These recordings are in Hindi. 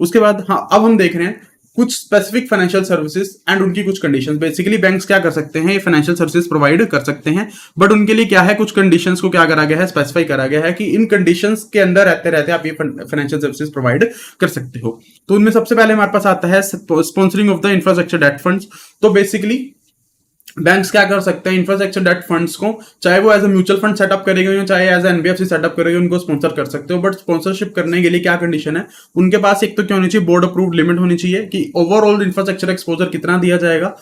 उसके बाद हाँ, अब हम देख रहे हैं कुछ स्पेसिफिक फाइनेंशियल सर्विसेज एंड उनकी कुछ कंडीशंस। बेसिकली बैंक्स क्या कर सकते हैं, ये फाइनेंशियल सर्विसेज प्रोवाइड कर सकते हैं, बट उनके लिए क्या है, कुछ कंडीशंस को क्या करा गया है, स्पेसिफाई करा गया है कि इन कंडीशंस के अंदर रहते रहते आप ये फाइनेंशियल सर्विसेज प्रोवाइड कर सकते हो। तो उनमें सबसे पहले हमारे पास आता है sponsoring of the infrastructure date funds. तो बेसिकली बैंक्स क्या कर सकते हैं, इंफ्रास्ट्रक्चर डेट फंड्स को चाहे वो as a mutual fund setup करेंगे या चाहे एज एनबीएफसी सेटअप करेंगे, उनको स्पॉन्सर कर सकते हो। बट स्पॉन्सरशिप करने के लिए क्या कंडीशन है, उनके पास एक तो क्या होनी चाहिए, बोर्ड अप्रूव्ड लिमिट होनी चाहिए कि ओवरऑल इंफ्रास्ट्रक्चर एक्सपोजर कितना दिया जाएगा,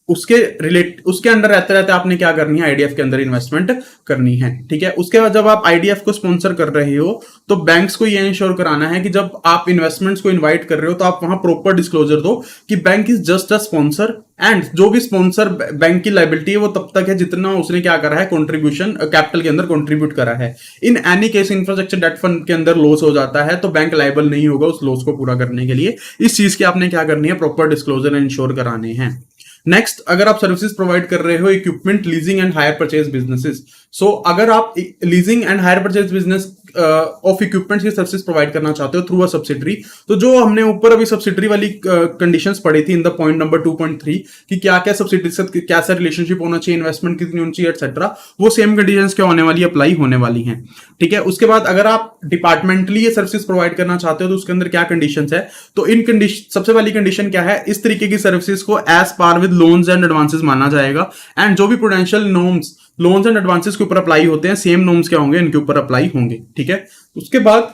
उसके अंडर रहते रहते आपने क्या करनी है, आईडीएफ के अंदर इन्वेस्टमेंट करनी है। ठीक है, उसके बाद जब आप आईडीएफ को स्पॉन्सर कर रहे हो तो बैंक्स को ये इंश्योर कराना है कि जब आप इन्वेस्टमेंट्स को इनवाइट कर रहे हो तो आप वहां प्रॉपर डिस्क्लोजर दो कि bank is just a sponsor, and जो भी स्पॉन्सर बैंक की लाइबिलिटी है वो तब तक है जितना उसने क्या करा है, कंट्रीब्यूशन कैपिटल के अंदर कंट्रीब्यूट करा है। In any case infrastructure debt fund के अंदर लॉस हो जाता है तो बैंक लाइबल नहीं होगा उस लॉस को पूरा करने के लिए। इस चीज की आपने क्या करनी है, प्रॉपर डिस्क्लोजर इंश्योर कराने हैं। नेक्स्ट, अगर आप सर्विसेज प्रोवाइड कर रहे हो equipment leasing and hire purchase businesses, so अगर आप leasing and hire purchase business of equipments की सर्विसेज प्रोवाइड करना चाहते हो थ्रू अ सब्सिडरी, तो जो हमने ऊपर अभी सब्सिडरी वाली कंडीशंस पढ़ी थी इन द पॉइंट नंबर 2.3 कि क्या क्या सब्सिडरी से कैसा रिलेशनशिप होना चाहिए, इन्वेस्टमेंट कितनी होनी चाहिए एटसेट्रा, वो सेम कंडीशंस क्या होने वाली, अप्लाई होने वाली हैं। ठीक है, उसके बाद अगर आप डिपार्टमेंटली ये सर्विसेज प्रोवाइड करना चाहते हो तो उसके अंदर क्या कंडीशंस है, तो इन कंडीशन सबसे पहली कंडीशन क्या है, इस तरीके की सर्विसेज को as par with loans and advances माना जाएगा, एंड जो भी prudential norms loans and advances के ऊपर अप्लाई होते हैं सेम नॉर्म्स क्या होंगे, इनके ऊपर अप्लाई होंगे। ठीक है, उसके बाद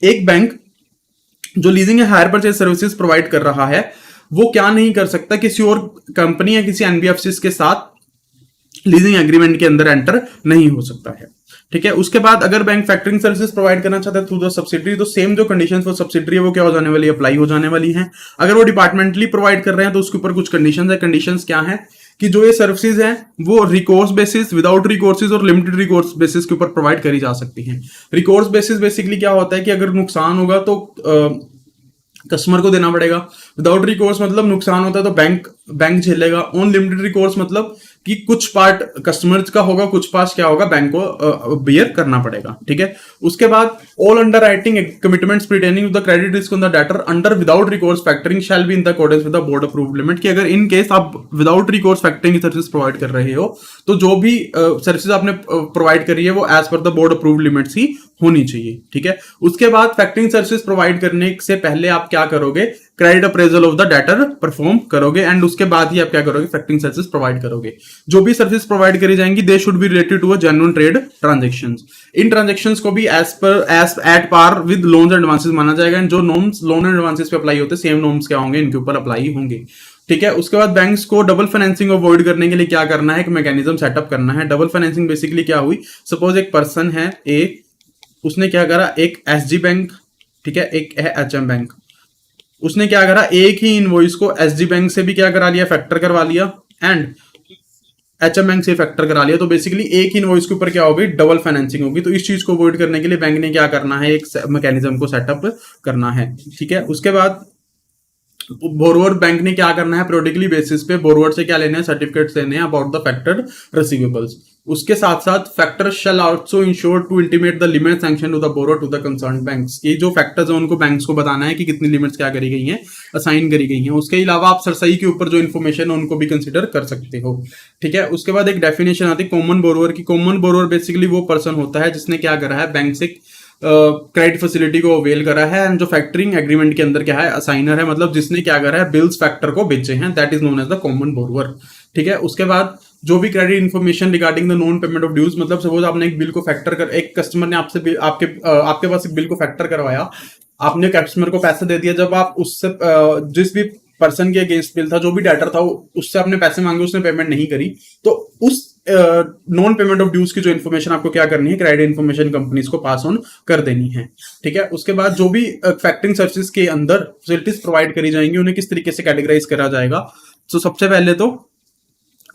एक बैंक जो लीजिंग या हायर परचेज सर्विसेज प्रोवाइड कर रहा है वो क्या नहीं कर सकता, किसी और कंपनी या किसी एनबीएफसी के साथ लीजिंग एग्रीमेंट के अंदर एंटर नहीं हो सकता है। ठीक है, उसके बाद अगर बैंक फैक्टरिंग सर्विसेज प्रोवाइड करना चाहता है थ्रू द सब्सिडरी, तो सेम जो कंडीशंस वो सब्सिडरी है वो क्या हो जाने वाली, अप्लाई हो जाने वाली हैं। अगर वो डिपार्टमेंटली प्रोवाइड कर रहे हैं तो उसके ऊपर कुछ कंडीशंस है। कंडीशंस क्या है कि जो ये सर्विसेज हैं वो रिकोर्स बेसिस, विदाउट रिकोर्सेज और लिमिटेड रिकोर्स बेसिस के ऊपर प्रोवाइड करी जा सकती हैं। रिकोर्स बेसिस बेसिकली क्या होता है कि अगर नुकसान होगा तो कस्टमर को देना पड़ेगा। विदाउट रिकोर्स मतलब नुकसान होता है तो बैंक झेलेगा। ऑन लिमिटेड रिकोर्स मतलब कि कुछ पार्ट कस्टमर्स का होगा, कुछ पार्ट क्या होगा, बैंक को बियर करना पड़ेगा। ठीक है, उसके बाद all underwriting commitments pertaining to the credit risk on the debtor under without recourse factoring shall be in the accordance with the board approved limit, कि अगर इन केस आप विदाउट रिकोर्स फैक्टरिंग की सर्विस प्रोवाइड कर रहे हो तो जो भी सर्विसेज आपने प्रोवाइड करी है वो as per the board approved limits ही होनी चाहिए। ठीक है, उसके बाद फैक्टरिंग सर्विसेज प्रोवाइड करने से पहले आप क्या करोगे, credit appraisal of the debtor perform करोगे, एंड उसके बाद ही आप क्या करोगे, फैक्टरिंग सर्विसेज प्रोवाइड करोगे। जो भी सर्विस प्रोवाइड करी जाएंगी they should be related to a genuine trade transactions. इन ट्रांजैक्शंस को भी as at par with loans and advances माना जाएगा, एंड जो नॉर्म्स लोन एंड एडवांसेस पे अप्लाई होते हैं सेम नॉर्म्स क्या होंगे, इनके ऊपर अप्लाई होंगे। ठीक है, उसके बाद बैंक्स को डबल फाइनेंसिंग अवॉइड करने के लिए क्या करना है, एक मैकेनिज्म सेटअप करना है। डबल फाइनेंसिंग बेसिकली क्या हुई, सपोज एक पर्सन है ए, उसने क्या करा, एक एसजी बैंक, ठीक है, एक है एचएम बैंक, उसने क्या करा, एक ही इनवॉइस को एसजी बैंक से भी क्या करा लिया, फैक्टर करवा लिया, एंड एचएम बैंक से फैक्टर करा लिया। तो बेसिकली एक ही इनवॉइस के ऊपर क्या होगी, डबल फाइनेंसिंग होगी। तो इस चीज को अवॉइड करने के लिए बैंक ने क्या करना है, एक मैकेनिज्म को सेटअप करना है। ठीक है, उसके बाद बोरोवर बैंक ने क्या करना है, प्रोडिकली बेसिस पे बोरोवर से क्या लेना है, सर्टिफिकेट्स लेने हैं अबाउट द फैक्टर्ड रिसीवेबल्स। उसके साथ साथ factor shall also ensure to intimate the limit sanction to the borrower to the concern banks. ये जो फैक्टर्स है उनको बैंक्स को बताना है कि कितनी लिमिट्स क्या करी गई हैं, असाइन करी गई हैं। उसके अलावा आप सरसई के ऊपर जो इन्फॉर्मेशन है उनको भी कंसिडर कर सकते हो। ठीक है, उसके बाद एक डेफिनेशन आती है कॉमन बोरोवर की। कॉमन बोरोवर बेसिकली वो पर्सन होता है जिसने क्या करा है, बैंक से क्रेडिट फैसिलिटी को अवेल करा है, एंड जो फैक्टरिंग एग्रीमेंट के अंदर क्या है, असाइनर है, मतलब जिसने क्या करा है, बिल्स फैक्टर को बेचे हैं, that is known as the common borrower. ठीक है, उसके बाद जो भी credit information regarding the non payment of dues, मतलब सपोज आपने एक बिल को फैक्टर कर, एक कस्टमर ने आपसे आपके पास एक बिल को फैक्टर करवाया, आपने कस्टमर को पैसे दे दिया, जब आप उससे जिस भी पर्सन के अगेंस्ट बिल था, जो भी डेटर था, उससे आपने पैसे मांगे, उसने पेमेंट नहीं करी, तो उस नॉन पेमेंट ऑफ ड्यूज की जो इन्फॉर्मेशन आपको क्या करनी है, क्रेडिट इन्फॉर्मेशन कंपनीज को पास ऑन कर देनी है। ठीक है, उसके बाद जो भी फैक्टरिंग सर्विसेज के अंदर फैसिलिटीज प्रोवाइड करी जाएंगी उन्हें किस तरीके से कैटेगराइज करा जाएगा। तो सबसे पहले तो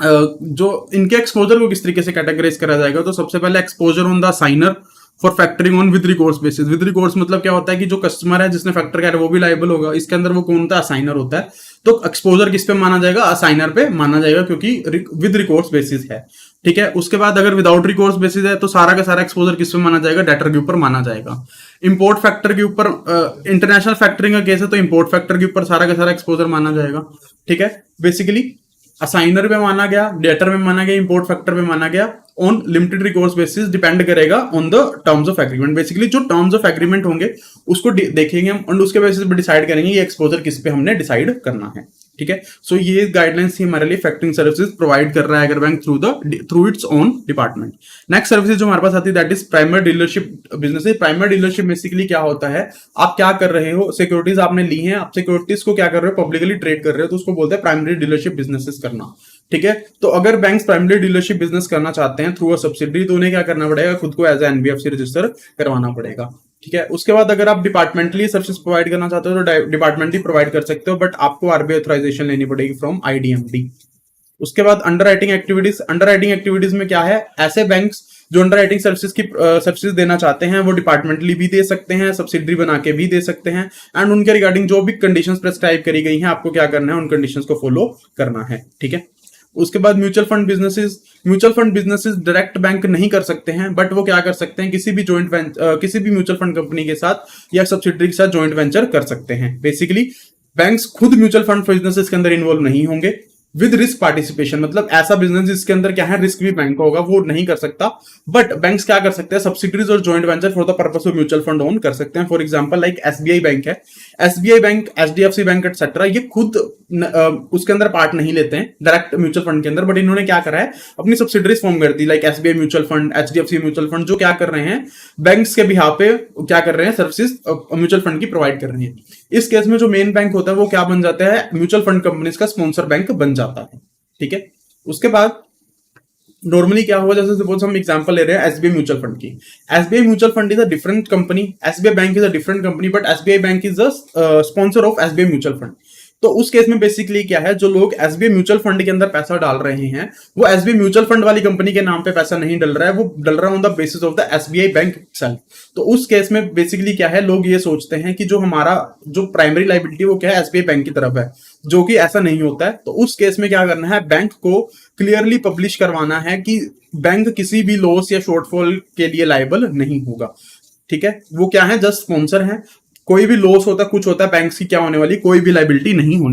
जो इनके एक्सपोजर को किस तरीके से कैटेगराइज करा जाएगा, तो सबसे पहले exposure on the signer for factoring on with recourse basis. With recourse मतलब क्या होता है कि जो कस्टमर है जिसने फैक्टर किया है वो भी लायबल होगा। इसके अंदर वो कौन होता है, असाइनर होता है। तो एक्सपोजर किस पे माना जाएगा, असाइनर पे माना जाएगा, क्योंकि विद रिकोर्स बेसिस है। ठीक है, उसके बाद अगर विदाउट रिकोर्स बेसिस है तो सारा का सारा एक्सपोजर किस पे माना जाएगा, डेटर के ऊपर माना जाएगा। इंपोर्ट फैक्टर के ऊपर, इंटरनेशनल फैक्टरिंग का केस है तो इंपोर्ट फैक्टर के ऊपर सारा का सारा एक्सपोजर माना जाएगा। ठीक है, बेसिकली असाइनर में माना गया, डेटर में माना गया, इंपोर्ट फैक्टर में माना गया, on limited recourse basis, depend करेगा on the terms of agreement. Basically जो टर्म्स ऑफ एग्रीमेंट होंगे उसको देखेंगे हम और उसके बेसिस पे डिसाइड करेंगे ये एक्सपोजर किस पे हमने डिसाइड करना है। ठीक है, सो ये गाइडलाइंस ही हमारे लिए फैक्टरिंग सर्विसेज प्रोवाइड कर रहा है अगर bank through its own department. Next services जो हमारे पास आती है that is primary dealership business. Primary dealership basically क्या होता है, आप क्या कर रहे हो, सिक्योरिटीज आपने ली हैं, आप सिक्योरिटीज को क्या कर रहे हो, पब्लिकली ट्रेड कर रहे हो, तो उसको बोलते हैं प्राइमरी डीलरशिप बिजनेसेस करना। ठीक है, तो अगर बैंक्स प्राइमरी डीलरशिप बिजनेस करना चाहते हैं थ्रू अ सब्सिडरी तो उन्हें क्या करना पड़ेगा, खुद को एज ए एनबीएफसी रजिस्टर करवाना पड़ेगा। ठीक है, उसके बाद अगर आप डिपार्टमेंटली सर्विस प्रोवाइड करना चाहते हो तो डिपार्टमेंटली प्रोवाइड कर सकते हो, बट आपको आरबीआई ऑथराइजेशन लेनी पड़ेगी फ्रॉम आईडीएमडी। उसके बाद अंडरराइटिंग एक्टिविटीज। अंडरराइटिंग एक्टिविटीज में क्या है, ऐसे बैंक्स जो अंडरराइटिंग सर्विसेज की सर्विसेज देना चाहते हैं वो डिपार्टमेंटली भी दे सकते हैं, सब्सिडरी बना के भी दे सकते हैं, एंड उनके रिगार्डिंग जो भी कंडीशंस प्रेस्क्राइब करी गई हैं आपको क्या करना है, उन कंडीशंस को फॉलो करना है। ठीक है, उसके बाद mutual fund businesses. Mutual fund businesses direct bank नहीं कर सकते हैं, बट वो क्या कर सकते हैं, किसी भी किसी भी म्यूचुअल फंड कंपनी के साथ या सब्सिडरी के साथ जॉइंट वेंचर कर सकते हैं। बेसिकली बैंक्स खुद म्यूचुअल फंड बिजनेसेस के अंदर इन्वॉल्व नहीं होंगे विद रिस्क पार्टिसिपेशन, मतलब ऐसा बिजनेस जिसके अंदर क्या है रिस्क भी बैंक का होगा वो नहीं कर सकता, बट बैंक्स क्या कर सकते हैं, सब्सिडरीज और joint venture for the purpose of mutual fund own कर सकते हैं। For example like SBI bank है, SBI bank, HDFC bank etcetera, ये खुद उसके अंदर पार्ट नहीं लेते हैं डायरेक्ट म्यूचुअल फंड के अंदर, बट इन्होंने क्या करा है, अपनी सब्सिडरीज फॉर्म कर दी like SBI mutual fund, HDFC mutual fund, जो क्या कर रहे हैं बैंक्स के बिहाफ पे क्या कर रहे हैं, सर्विसेज म्यूचुअल फंड की प्रोवाइड कर रहे हैं। इस केस में जो मेन बैंक होता है वो क्या बन जाता है, म्यूचुअल फंड कंपनीज का स्पॉन्सर बैंक बन जाता है। ठीक है, उसके बाद नॉर्मली क्या होगा, जैसे सपोज हम एग्जांपल ले रहे हैं एसबीआई म्यूचुअल फंड की। SBI mutual fund is a different company, SBI bank is a different company, but SBI bank is a sponsor of SBI mutual fund. तो उस केस में बेसिकली क्या है, जो लोग एसबीआई म्यूचुअल फंड के अंदर पैसा डाल रहे हैं वो एसबीआई म्यूचुअल फंड वाली कंपनी के नाम पे पैसा नहीं डल रहा है, वो डल रहा है on the basis of the SBI bank itself. तो उस केस में बेसिकली क्या है, लोग ये सोचते हैं कि जो हमारा जो प्राइमरी लायबिलिटी वो क्या है, एसबीआई बैंक की तरफ है, जो कि ऐसा नहीं होता है। तो उस केस में क्या करना है, बैंक को क्लियरली पब्लिश करवाना है कि बैंक किसी भी लॉस या शॉर्टफॉल के लिए लायबल नहीं होगा। ठीक है, वो क्या है, जस्ट स्पॉन्सर है, कोई भी लॉस होता है, कुछ होता है, बैंक्स की क्या होने वाली कोई भी लायबिलिटी नहीं होनी।